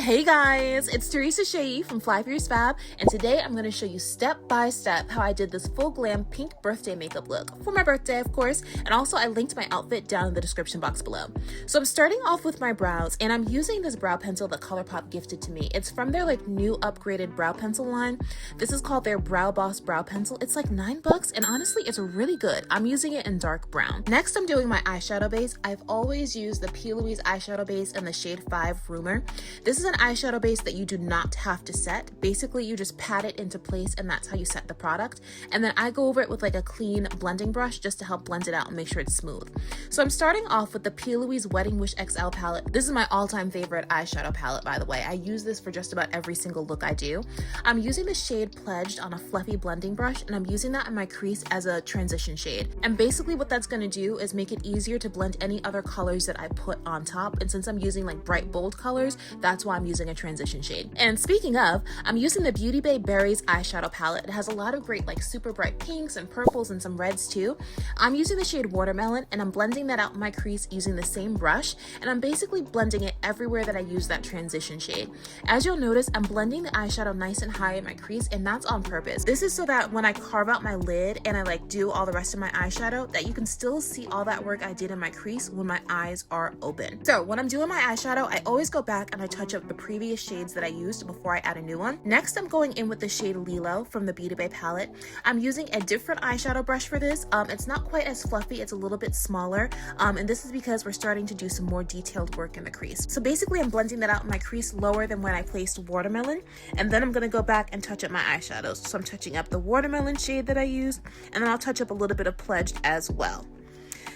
Hey guys, it's Teresa Shea from FlyFierceFab, and today I'm going to show you step by step how I did this full glam pink birthday makeup look for my birthday, of course, and also I linked my outfit down in the description box below. So I'm starting off with my brows, and I'm using this brow pencil that ColourPop gifted to me. It's from their new upgraded brow pencil line. This is called their Brow Boss brow pencil. It's like $9, and honestly, it's really good. I'm using it in dark brown. Next, I'm doing my eyeshadow base. I've always used the P. Louise eyeshadow base in the shade 5 Rumor. This is an eyeshadow base that you do not have to set. Basically, you just pat it into place and that's how you set the product. And then I go over it with a clean blending brush just to help blend it out and make sure it's smooth. So I'm starting off with the P. Louise Wedding Wish XL palette. This is my all-time favorite eyeshadow palette, by the way. I use this for just about every single look I do. I'm using the shade Pledged on a fluffy blending brush, and I'm using that in my crease as a transition shade. And basically what that's going to do is make it easier to blend any other colors that I put on top. And since I'm using bright bold colors, that's why I'm using a transition shade. And speaking of, I'm using the Beauty Bay Berries eyeshadow palette. It has a lot of great super bright pinks and purples and some reds too. I'm using the shade Watermelon, and I'm blending that out in my crease using the same brush, and I'm basically blending it everywhere that I use that transition shade. As you'll notice, I'm blending the eyeshadow nice and high in my crease, and that's on purpose. This is so that when I carve out my lid and I do all the rest of my eyeshadow, that you can still see all that work I did in my crease when my eyes are open. So when I'm doing my eyeshadow, I always go back and I touch up the previous shades that I used before I add a new one. Next, I'm going in with the shade Lilo from the Beauty Bay palette. I'm using a different eyeshadow brush for this. It's not quite as fluffy, it's a little bit smaller, and this is because we're starting to do some more detailed work in the crease. So basically, I'm blending that out in my crease lower than when I placed Watermelon, and then I'm going to go back and touch up my eyeshadows. So I'm touching up the Watermelon shade that I used, and then I'll touch up a little bit of Pledged as well.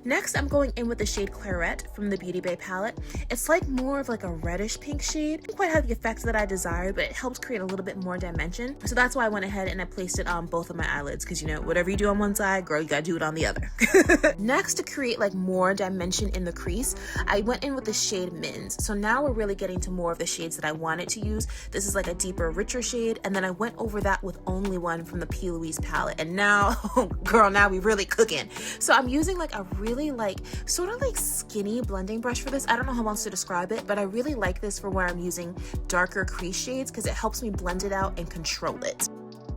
Next, I'm going in with the shade Claret from the Beauty Bay palette. It's more of a reddish pink shade. It doesn't quite have the effect that I desired, but it helps create a little bit more dimension. So that's why I went ahead and I placed it on both of my eyelids, because whatever you do on one side, girl, you gotta do it on the other. Next, to create more dimension in the crease, I went in with the shade Mins. So now we're really getting to more of the shades that I wanted to use. This is a deeper, richer shade, and then I went over that with Only One from the P. Louise palette. And now, girl, now we really cooking. So I'm using a really sort of skinny blending brush for this. I don't know how else to describe it, but I really like this for where I'm using darker crease shades because it helps me blend it out and control it.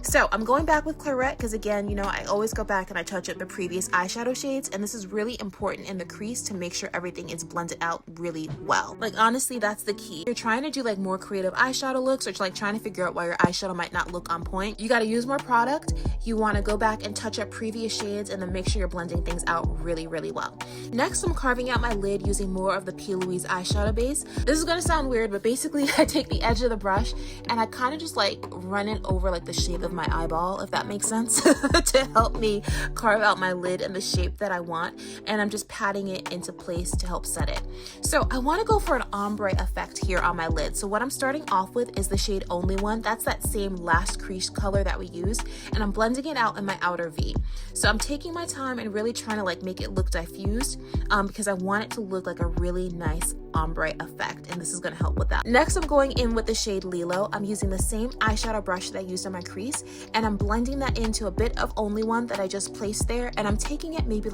So I'm going back with Claret because, again, I always go back and I touch up the previous eyeshadow shades, and this is really important in the crease to make sure everything is blended out really well. Honestly, that's the key. If you're trying to do more creative eyeshadow looks, or trying to figure out why your eyeshadow might not look on point, you got to use more product. You want to go back and touch up previous shades and then make sure you're blending things out really, really well. Next, I'm carving out my lid using more of the P. Louise eyeshadow base. This is going to sound weird, but basically I take the edge of the brush and I kind of just run it over the shape of my eyeball, if that makes sense, to help me carve out my lid in the shape that I want, and I'm just patting it into place to help set it. So I want to go for an ombre effect here on my lid. So what I'm starting off with is the shade Only One. That's that same last crease color that we used, and I'm blending it out in my outer V. So I'm taking my time and really trying to make it look diffused, because I want it to look like a really nice ombre effect, and this is going to help with that. Next, I'm going in with the shade Lilo. I'm using the same eyeshadow brush that I used on my crease, and I'm blending that into a bit of Only One that I just placed there, and I'm taking it maybe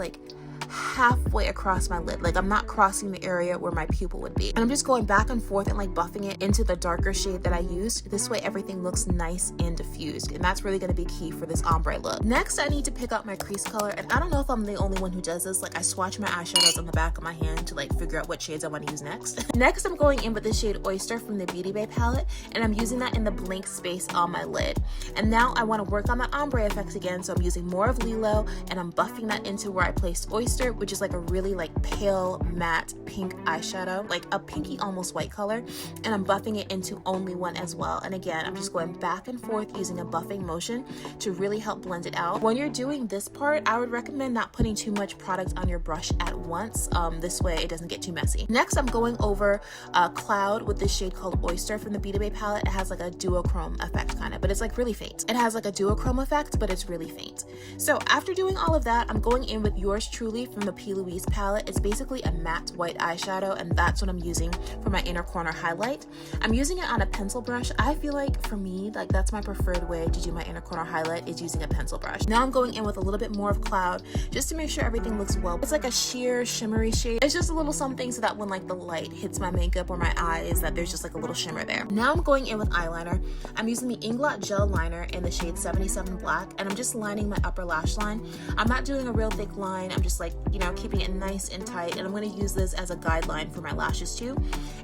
halfway across my lid. I'm not crossing the area where my pupil would be. And I'm just going back and forth and buffing it into the darker shade that I used. This way everything looks nice and diffused, and that's really going to be key for this ombre look. Next, I need to pick out my crease color, and I don't know if I'm the only one who does this. I swatch my eyeshadows on the back of my hand to figure out what shades I want to use next. Next, I'm going in with the shade Oyster from the Beauty Bay palette, and I'm using that in the blank space on my lid. And now I want to work on my ombre effects again, so I'm using more of Lilo, and I'm buffing that into where I placed Oyster, which is a really pale matte pink eyeshadow, a pinky almost white color, and I'm buffing it into Only One as well. And again, I'm just going back and forth using a buffing motion to really help blend it out. When you're doing this part, I would recommend not putting too much product on your brush at once. This way it doesn't get too messy. Next, I'm going over Cloud with this shade called Oyster from the Beauty Bay palette. It has a duochrome effect but it's really faint. It has a duochrome effect, but it's really faint. So after doing all of that, I'm going in with Yours Truly from the P. Louise palette. It's basically a matte white eyeshadow, and that's what I'm using for my inner corner highlight. I'm using it on a pencil brush. I feel like for me, like that's my preferred way to do my inner corner highlight, is using a pencil brush. Now I'm going in with a little bit more of Cloud just to make sure everything looks well. It's like a sheer shimmery shade. It's just a little something so that when like the light hits my makeup or my eyes, that there's just like a little shimmer there. Now I'm going in with eyeliner. I'm using the Inglot Gel Liner in the shade 77 Black, and I'm just lining my upper lash line. I'm not doing a real thick line. I'm just like, you know, keeping it nice and tight, and I'm going to use this as a guideline for my lashes too.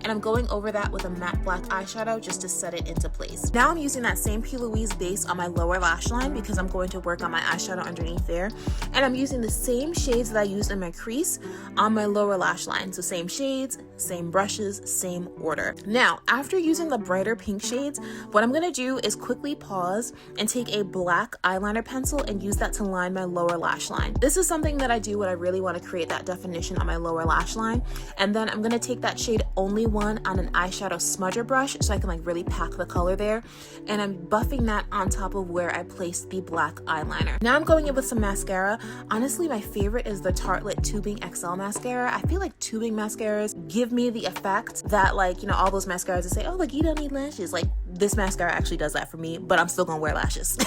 And I'm going over that with a matte black eyeshadow just to set it into place. Now I'm using that same P. Louise base on my lower lash line because I'm going to work on my eyeshadow underneath there. And I'm using the same shades that I used in my crease on my lower lash line. So same shades, same brushes, same order. Now, after using the brighter pink shades, what I'm going to do is quickly pause and take a black eyeliner pencil and use that to line my lower lash line. This is something that I do when I really want to create that definition on my lower lash line. And then I'm going to take that shade Only One on an eyeshadow smudger brush so I can like really pack the color there. And I'm buffing that on top of where I placed the black eyeliner. Now I'm going in with some mascara. Honestly, my favorite is the Tartelette Tubing XL mascara. I feel like tubing mascaras give me the effect that, like, you know, all those mascaras that say, oh, like you don't need lashes. Like, this mascara actually does that for me, but I'm still gonna wear lashes.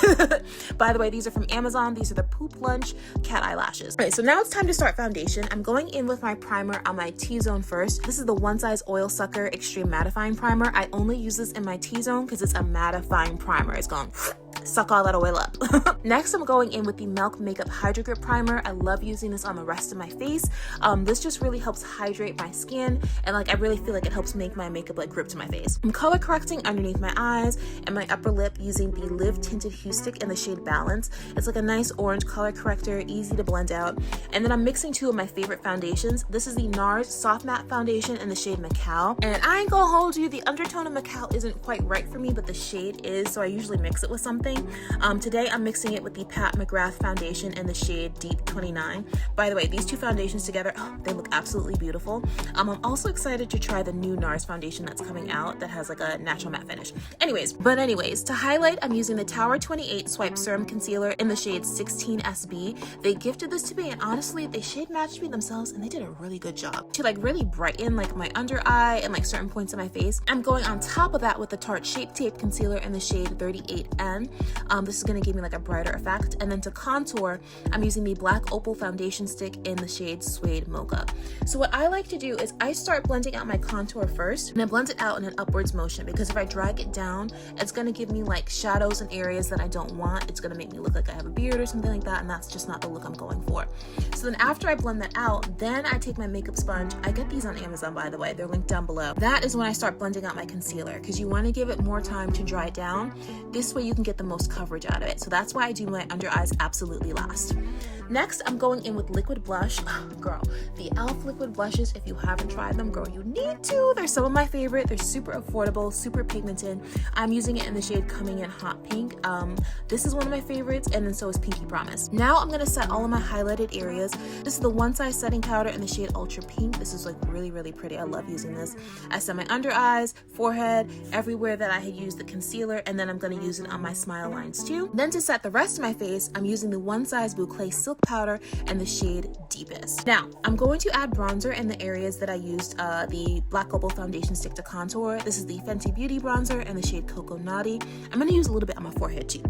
By the way, these are from Amazon. These are the Poop Lunch cat eye lashes. All right, so now it's time to start foundation. I'm going in with my primer on my T-zone first. This is the One Size Oil Sucker Extreme Mattifying Primer. I only use this in my T-zone because it's a mattifying primer. It's going suck all that oil up. Next, I'm going in with the Milk Makeup Hydro Grip Primer. I love using this on the rest of my face. This just really helps hydrate my skin, and like I really feel like it helps make my makeup like grip to my face. I'm color correcting underneath my eyes and my upper lip using the Live Tinted Hue Stick in the shade Balance. It's like a nice orange color corrector, easy to blend out. And then I'm mixing two of my favorite foundations. This is the NARS Soft Matte Foundation in the shade Macao. And I ain't gonna hold you, the undertone of Macao isn't quite right for me, but the shade is, so I usually mix it with something. Today I'm mixing it with the Pat McGrath foundation in the shade Deep 29. By the way, these two foundations together, they look absolutely beautiful. I'm also excited to try the new NARS foundation that's coming out that has like a natural matte finish. Anyways, to highlight, I'm using the Tower 28 Swipe Serum Concealer in the shade 16 SB. They gifted this to me, and honestly, they shade matched me themselves, and they did a really good job to like really brighten like my under eye and like certain points of my face. I'm going on top of that with the Tarte Shape Tape Concealer in the shade 38N. This is going to give me like a brighter effect. And then to contour, I'm using the Black Opal Foundation Stick in the shade Suede Mocha. So what I like to do is I start blending out my contour first, and I blend it out in an upwards motion, because if I drag it down, it's going to give me like shadows in areas that I don't want. It's going to make me look like I have a beard or something like that, and that's just not the look I'm going for. So then after I blend that out, then I take my makeup sponge. I get these on Amazon, by the way. They're linked down below. That is when I start blending out my concealer, because you want to give it more time to dry down. This way you can get the most coverage out of it. So that's why I do my under eyes absolutely last. Next, I'm going in with liquid blush. Girl, the e.l.f. liquid blushes, if you haven't tried them, girl, you need to. They're some of my favorite. They're super affordable, super pigmented. I'm using it in the shade Coming In Hot Pink. This is one of my favorites, and then so is Pinky Promise. Now I'm going to set all of my highlighted areas. This is the One Size Setting Powder in the shade Ultra Pink. This is like really, really pretty. I love using this. I set my under eyes, forehead, everywhere that I had used the concealer, and then I'm going to use it on my smile lines too. Then to set the rest of my face, I'm using the One Size Boucle Silk Powder in the shade Deepest. Now, I'm going to add bronzer in the areas that I used the Black Opal Foundation Stick to contour. This is the Fenty Beauty Bronzer in the shade Cocoa Naughty. I'm going to use a little bit on my forehead too.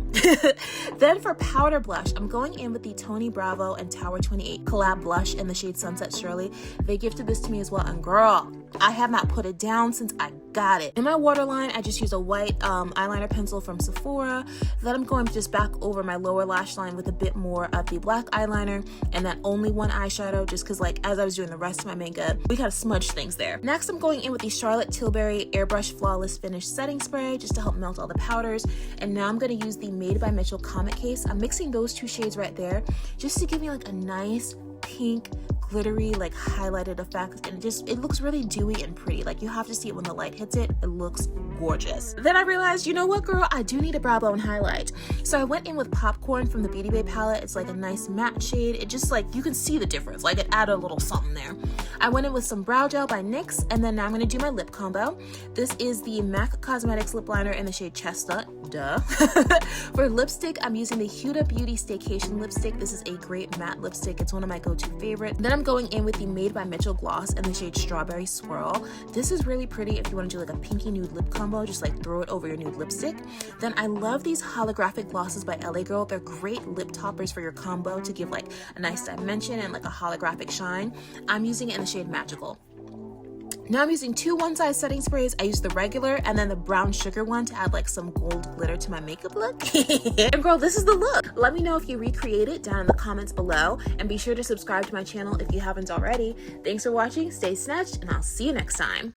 Then for powder blush, I'm going in with the Tony Bravo and Tower 28 collab blush in the shade Sunset Shirley. They gifted this to me as well, and girl, I have not put it down since I got it. In my waterline, I just use a white eyeliner pencil from Sephora. Then I'm going just back over my lower lash line with a bit more of the black eyeliner and that Only One eyeshadow, just because like as I was doing the rest of my makeup, we kind of smudged things there. Next, I'm going in with the Charlotte Tilbury Airbrush Flawless Finish Setting Spray just to help melt all the powders. And now I'm going to use the Made by Mitchell Comet Case. I'm mixing those two shades right there just to give me like a nice pink glittery like highlighted effect, and it looks really dewy and pretty. Like, you have to see it when the light hits it. It looks gorgeous. Then I realized, you know what, girl, I do need a brow bone highlight. So I went in with Popcorn from the Beauty Bay palette. It's like a nice matte shade. It just like, you can see the difference. Like, it added a little something there. I went in with some brow gel by NYX, and then now I'm going to do my lip combo. This is the MAC Cosmetics lip liner in the shade Chestnut. duh. For lipstick, I'm using the Huda Beauty Staycation lipstick. This is a great matte lipstick. It's one of my go-to favorites. Then I'm going in with the Made by Mitchell gloss in the shade Strawberry Swirl. This is really pretty if you want to do like a pinky nude lip combo, just like throw it over your nude lipstick. Then I love these holographic glosses by LA Girl. They're great lip toppers for your combo to give like a nice dimension and like a holographic shine. I'm using it in the shade Magical. Now I'm using two one-size setting sprays. I use the regular and then the brown sugar one to add like some gold glitter to my makeup look. And girl, this is the look. Let me know if you recreate it down in the comments below, and be sure to subscribe to my channel if you haven't already. Thanks for watching, stay snatched, and I'll see you next time.